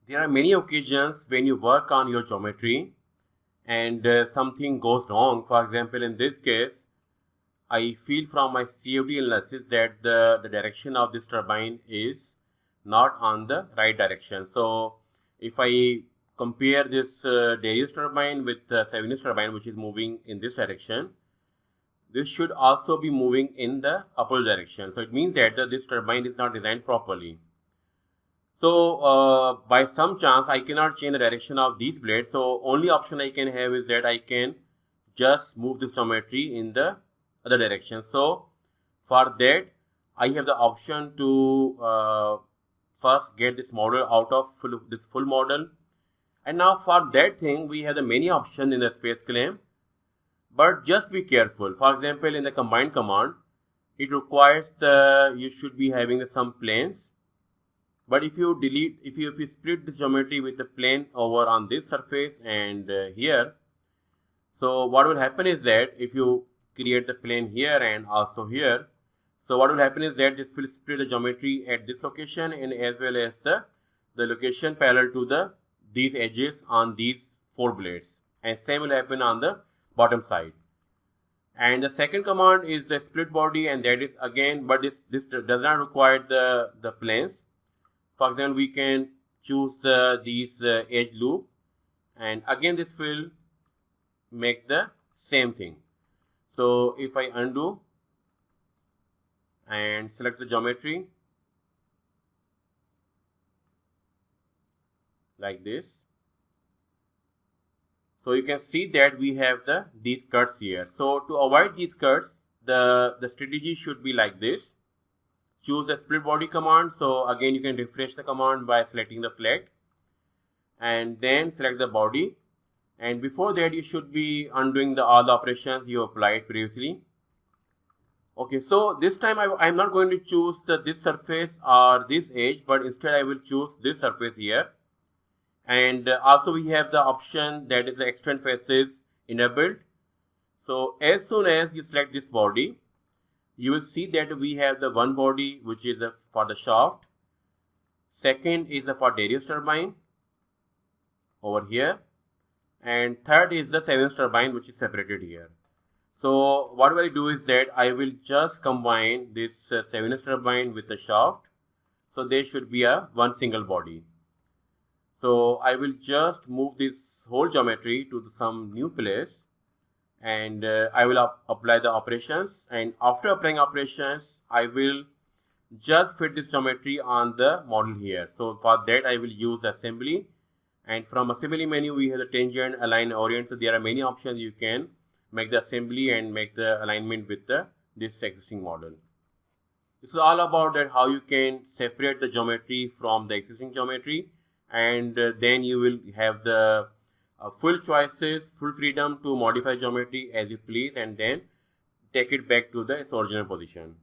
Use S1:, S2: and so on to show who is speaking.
S1: There are many occasions when you work on your geometry and something goes wrong. For example, in this case, I feel from my CFD analysis that the direction of this turbine is not on the right direction. So if I compare this Darius turbine with the Savinus turbine, which is moving in this direction, this should also be moving in the opposite direction. So it means that this turbine is not designed properly. So by some chance I cannot change the direction of these blades. So only option I can have is that I can just move this geometry in the other direction. So for that I have the option to first get this model out of this full model. And now for that thing we have the many options in the space claim. But just be careful. For example, in the combine command, it requires you should be having some planes. But if you delete, if you split this geometry with the plane over on this surface and here, so what will happen is that if you create the plane here and also here, so what will happen is that this will split the geometry at this location and as well as the location parallel to these edges on these 4 blades, and same will happen on the bottom side. And the second command is the split body, and that is again, but this does not require the planes. For example, we can choose these edge loop, and again this will make the same thing. So if I undo and select the geometry like this, so you can see that we have these cuts here. So to avoid these cuts, the strategy should be like this. Choose the split body command. So again you can refresh the command by selecting the select and then select the body, and before that you should be undoing all the operations you applied previously. Okay, so this time I'm not going to choose this surface or this edge, but instead I will choose this surface here. And also we have the option that is the extend faces enabled. So as soon as you select this body, you will see that we have the one body which is for the shaft. Second is for Darius turbine over here. And third is the Savinus turbine which is separated here. So what will I do is that I will just combine this Savinus turbine with the shaft. So there should be one single body. So I will just move this whole geometry to some new place, and I will apply the operations, and after applying operations I will just fit this geometry on the model here. So for that I will use assembly, and from assembly menu we have the tangent, align, orient. So there are many options you can make the assembly and make the alignment with this existing model. This is all about that how you can separate the geometry from the existing geometry, and then you will have the full choices, full freedom to modify geometry as you please, and then take it back to its original position.